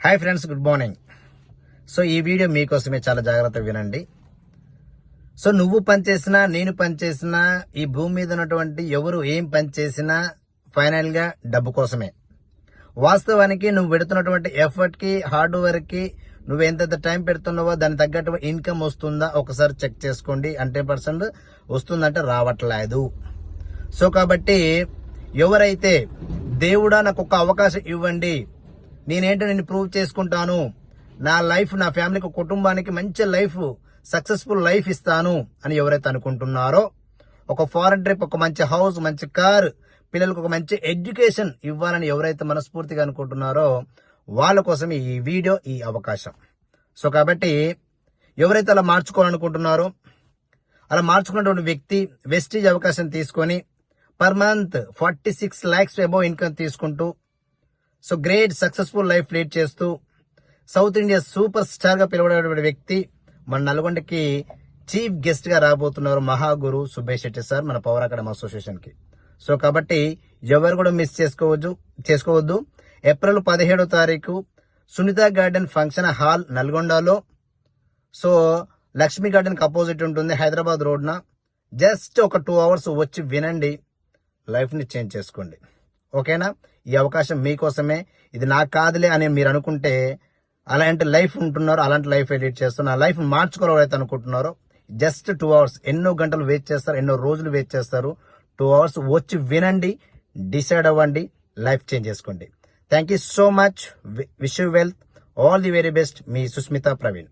Hi friends, good morning. So ఈ video మీకోసమే, చాలా జాగ్రత్తగా వినండి. సో నువ్వు పనిచేసినా, నేను పనిచేసినా, ఈ భూమి మీద ఉన్నటువంటి ఎవరు ఏం పని చేసినా ఫైనల్ గా డబ్బు కోసమే. వాస్తవానికి నువ్వు పెడుతున్నటువంటి ఎఫర్ట్ కి, హార్డ్ వర్క్ కి నువ్వు ఎంత టైం పెడుతున్నావో దానికి తగ్గట్టు ఇన్కమ్ వస్తుందా ఒకసారి చెక్ చేసుకోండి. 100% వస్తుందంటే రావట్లేదు. సో కాబట్టి ఎవరైతే దేవుడా నాకు ఒక అవకాశం ఇవ్వండి, నేనేంటో నేను ప్రూవ్ చేసుకుంటాను, నా లైఫ్, నా ఫ్యామిలీకి, కుటుంబానికి మంచి లైఫ్, సక్సెస్ఫుల్ లైఫ్ ఇస్తాను అని ఎవరైతే అనుకుంటున్నారో, ఒక ఫారెన్ ట్రిప్, ఒక మంచి హౌస్, మంచి కార్, పిల్లలకు ఒక మంచి ఎడ్యుకేషన్ ఇవ్వాలని ఎవరైతే మనస్ఫూర్తిగా అనుకుంటున్నారో వాళ్ళ కోసం ఈ వీడియో, ఈ అవకాశం. సో కాబట్టి ఎవరైతే అలా మార్చుకోవాలనుకుంటున్నారో, అలా మార్చుకున్నటువంటి వ్యక్తి వెస్టీజ్ అవకాశం తీసుకొని per month 46 lakhs above income తీసుకుంటూ, so great successful life lead చేస్తూ సౌత్ ఇండియా సూపర్ స్టార్ గా పిలువబడే వ్యక్తి మన నల్గొండకి చీఫ్ గెస్ట్ గా రాబోతున్నారు మహాగురు సుబ్బయ్య శెట్టి సార్, మన పవర్ అకాడమీ అసోసియేషన్ కి. సో కాబట్టి ఎవరు కూడా మిస్ చేసుకోవద్దు. ఏప్రిల్ 17వ తారీఖు సునీత గార్డెన్ ఫంక్షన్ హాల్ నల్గొండలో. సో లక్ష్మీ గార్డెన్ కి అపోజిట్ ఉంటుంది, హైదరాబాద్ రోడ్న. జస్ట్ ఒక 2 hours వచ్చి వినండి, లైఫ్ ని చేంజ్ చేసుకోండి. ఓకేనా? ఈ అవకాశం మీకోసమే. ఇది నాకు కాదులే అని మీరు అనుకుంటే, అలాంటి లైఫ్ ఉంటున్నారో అలాంటి లైఫ్ లీడ్ చేస్తున్నారు. ఆ లైఫ్ మార్చుకోవాలైతే అనుకుంటున్నారో జస్ట్ 2 hours, ఎన్నో గంటలు వెయిట్ చేస్తారు, ఎన్నో రోజులు వెయిట్ చేస్తారు. 2 hours వచ్చి వినండి, డిసైడ్ అవ్వండి, లైఫ్ చేంజ్ చేసుకోండి. Thank you so much. Wish you wealth, all the very best. మీ సుస్మిత ప్రవీణ్.